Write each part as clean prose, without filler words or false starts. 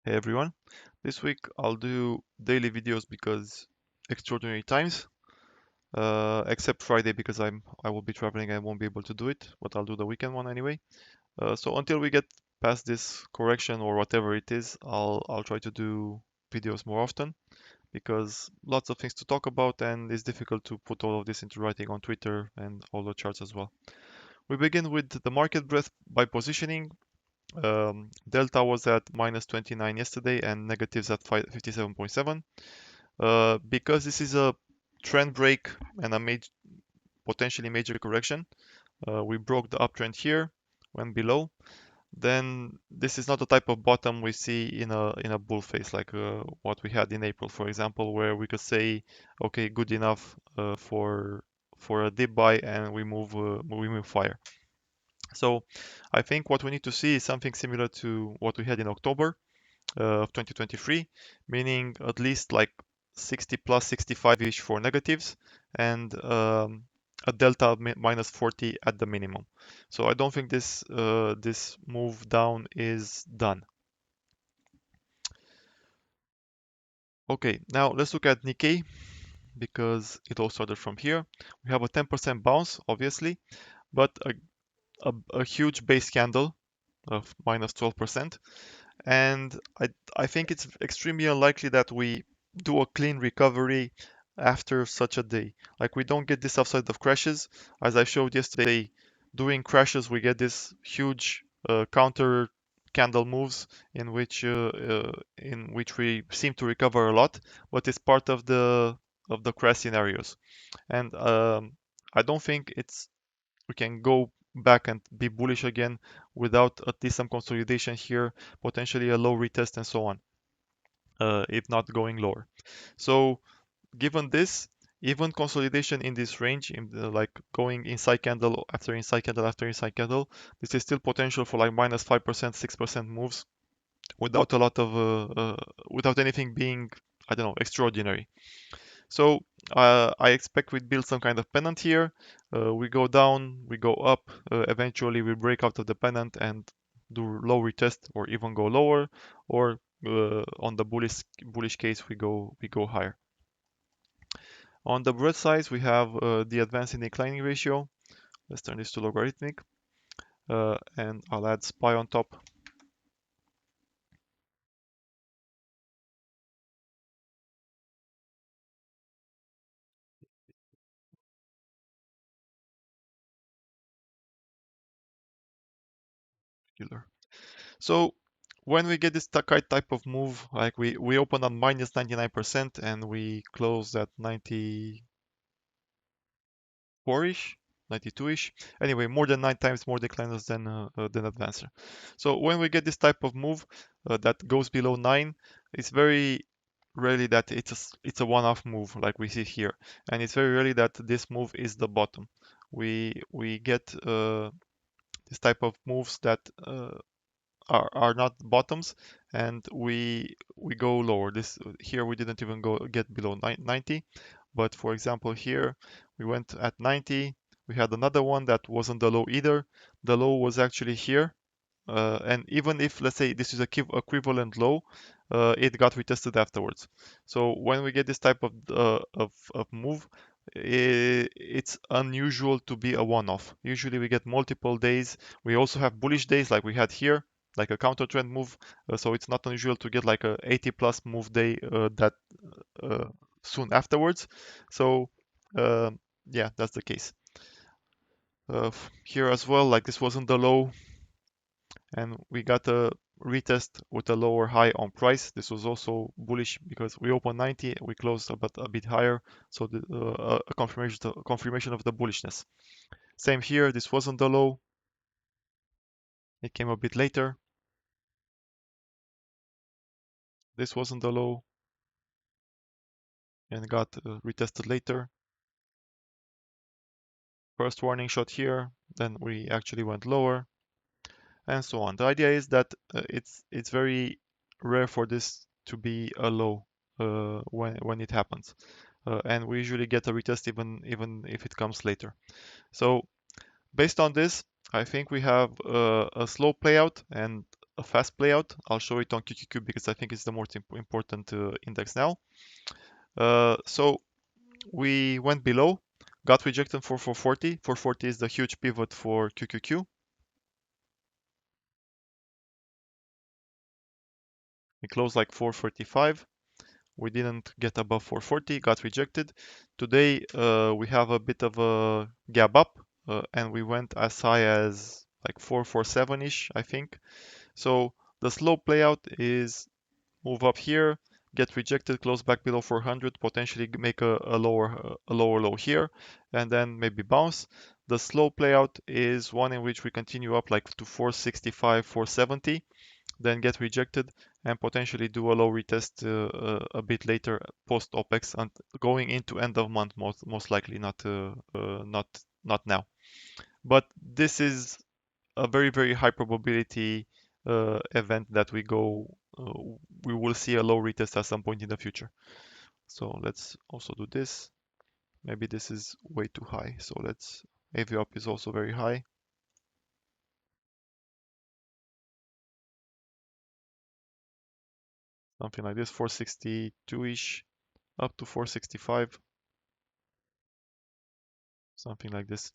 Hey everyone, this week I'll do daily videos because extraordinary times, except Friday because I will be traveling and won't be able to do it, but I'll do the weekend one anyway. So until we get past this correction or whatever it is, I'll try to do videos more often because lots of things to talk about and it's difficult to put all of this into writing on Twitter and all the charts as well. We begin with the market breadth by positioning. Delta was at minus 29 yesterday and negatives at 57.7. Because this is a trend break and a potentially major correction, we broke the uptrend here, went below. Then this is not the type of bottom we see in a bull phase like what we had in April, for example, where we could say, okay, good enough for a dip buy and we move higher. So I think what we need to see is something similar to what we had in October of 2023, meaning at least like 60 plus 65-ish for negatives and a delta of minus 40 at the minimum. So I don't think this move down is done. Okay, now let's look at Nikkei because it all started from here. We have a 10% bounce, obviously, but a huge base candle of minus 12%. And I think it's extremely unlikely that we do a clean recovery after such a day. Like we don't get this upside of crashes. As I showed yesterday, during crashes we get this huge counter candle moves in which we seem to recover a lot, but it's part of the crash scenarios. And I don't think it's we can go back and be bullish again without at least some consolidation here, potentially a low retest and so on, if not going lower. So given this, even consolidation in this range, like going inside candle after inside candle after inside candle, this is still potential for like minus 5%, 6% moves without a lot of without anything being, I don't know, extraordinary. So I expect we build some kind of pennant here. We go down, we go up. Eventually, we break out of the pennant and do low retest, or even go lower. Or on the bullish case, we go higher. On the breadth size, we have the advancing declining ratio. Let's turn this to logarithmic, and I'll add SPY on top. So when we get this type of move, like we open at minus 99% and we close at 94-ish, 92-ish. Anyway, more than 9 times more decliners than advancer. So when we get this type of move that goes below 9, it's very rarely that it's a one-off move like we see here, and it's very rarely that this move is the bottom. We get this type of moves that are not bottoms, and we go lower. This here we didn't even get below 90, but for example here we went at 90. We had another one that wasn't the low either. The low was actually here, and even if let's say this is a equivalent low, it got retested afterwards. So when we get this type of move, it's unusual to be a one-off. Usually we get multiple days. We also have bullish days like we had here, like a counter trend move. So it's not unusual to get like a 80 plus move day that uh, soon afterwards. So uh, yeah, that's the case. Here as well, like this wasn't the low, and we got a retest with a lower high on price. This was also bullish because we opened 90, we closed about a bit higher, so a confirmation of the bullishness. Same here, this wasn't the low, it came a bit later. This wasn't the low and got retested later. First warning shot here, then we actually went lower, and so on. The idea is that it's very rare for this to be a low when it happens, and we usually get a retest even if it comes later. So based on this, I think we have a slow playout and a fast playout. I'll show it on QQQ because I think it's the most important index now. So we went below, got rejected for 440. 440 is the huge pivot for QQQ. We closed like 445. We didn't get above 440, got rejected. Today we have a bit of a gap up, and we went as high as like 447-ish, I think. So the slow playout is move up here, get rejected, close back below 400, potentially make a lower low here, and then maybe bounce. The slow playout is one in which we continue up like to 465, 470, then get rejected and potentially do a low retest a bit later post OPEX and going into end of month most likely, not now. But this is a very high probability event that we will see a low retest at some point in the future. So let's also do this. Maybe this is way too high. So let's AV up is also very high. Something like this, 462-ish up to 465, something like this.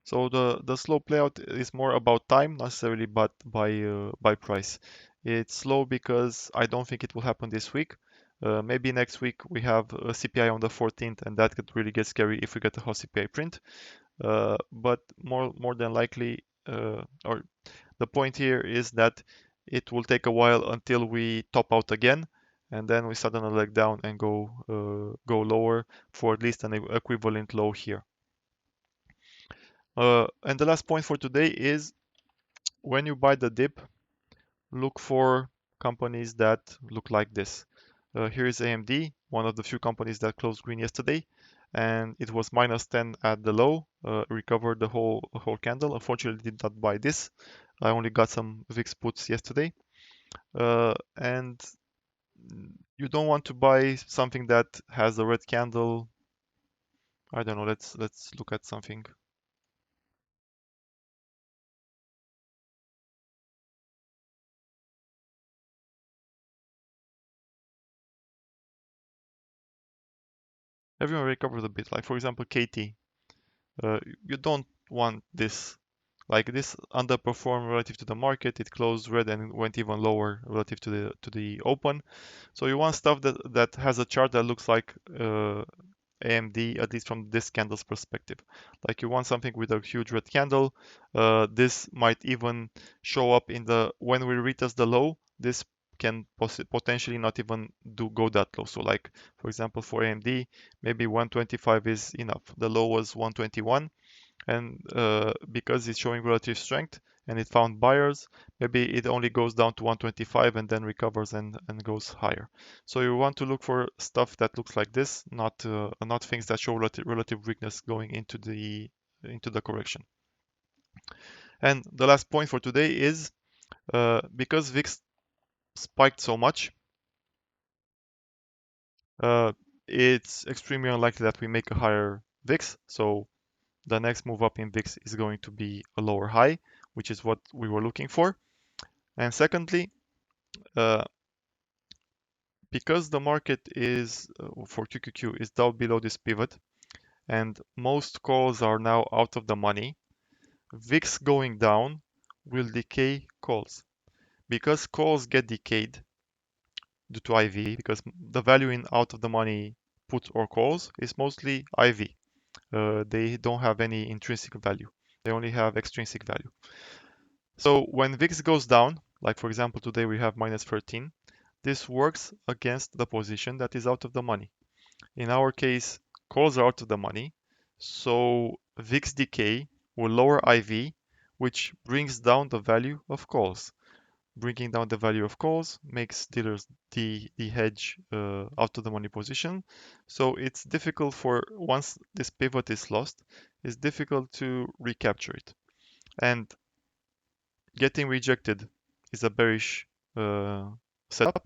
So the slow playout is more about time, not necessarily but by price. It's slow because I don't think it will happen this week. Maybe next week we have a CPI on the 14th, and that could really get scary if we get a hot CPI print. But more than likely, or the point here is that it will take a while until we top out again, and then we suddenly leg down and go lower for at least an equivalent low here. And the last point for today is when you buy the dip, look for companies that look like this. Here is AMD, one of the few companies that closed green yesterday, and it was minus 10 at the low, recovered the whole candle. Unfortunately, did not buy this. I only got some VIX puts yesterday, and you don't want to buy something that has a red candle. I don't know. Let's look at something. Everyone recovered a bit. Like for example, KT. You don't want this. Like this underperformed relative to the market. It closed red and went even lower relative to the open. So you want stuff that has a chart that looks like AMD, at least from this candle's perspective. Like you want something with a huge red candle. This might even show up in the when we retest the low. This can potentially not even go that low. So like for example for AMD, maybe 125 is enough. The low was 121, and because it's showing relative strength and it found buyers, maybe it only goes down to 125 and then recovers and goes higher. So you want to look for stuff that looks like this, not things that show relative weakness going into the correction. And the last point for today is because VIX spiked so much, uh, it's extremely unlikely that we make a higher VIX. So the next move up in VIX is going to be a lower high, which is what we were looking for. And secondly, uh, because the market is for QQQ is down below this pivot, and most calls are now out of the money, VIX going down will decay calls. Because calls get decayed due to IV, because the value in out of the money puts or calls is mostly IV. They don't have any intrinsic value. They only have extrinsic value. So when VIX goes down, like for example today we have minus 13, this works against the position that is out of the money. In our case, calls are out of the money, so VIX decay will lower IV, which brings down the value of calls. Bringing down the value of calls makes dealers the hedge out of the money position. So it's difficult for once this pivot is lost, it's difficult to recapture it. And getting rejected is a bearish setup,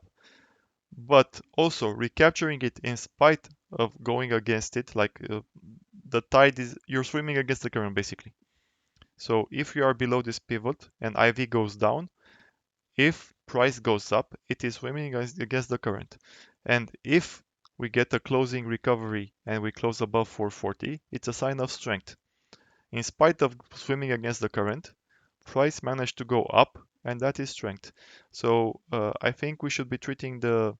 but also recapturing it in spite of going against it, like the tide is, you're swimming against the current basically. So if you are below this pivot and IV goes down, if price goes up, it is swimming against the current. And if we get a closing recovery and we close above 440, it's a sign of strength. In spite of swimming against the current, price managed to go up, and that is strength. So I think we should be treating the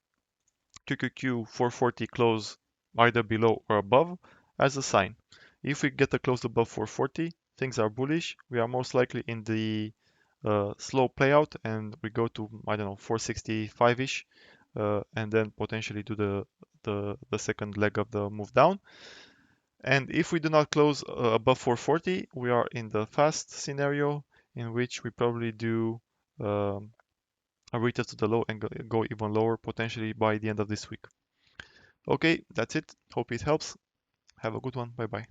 QQQ 440 close either below or above as a sign. If we get a close above 440, things are bullish. We are most likely in the slow playout, and we go to, I don't know, 465-ish, and then potentially do the second leg of the move down. And if we do not close above 440, we are in the fast scenario, in which we probably do um, a retest to the low and go even lower, potentially by the end of this week. Okay, that's it. Hope it helps. Have a good one. Bye bye.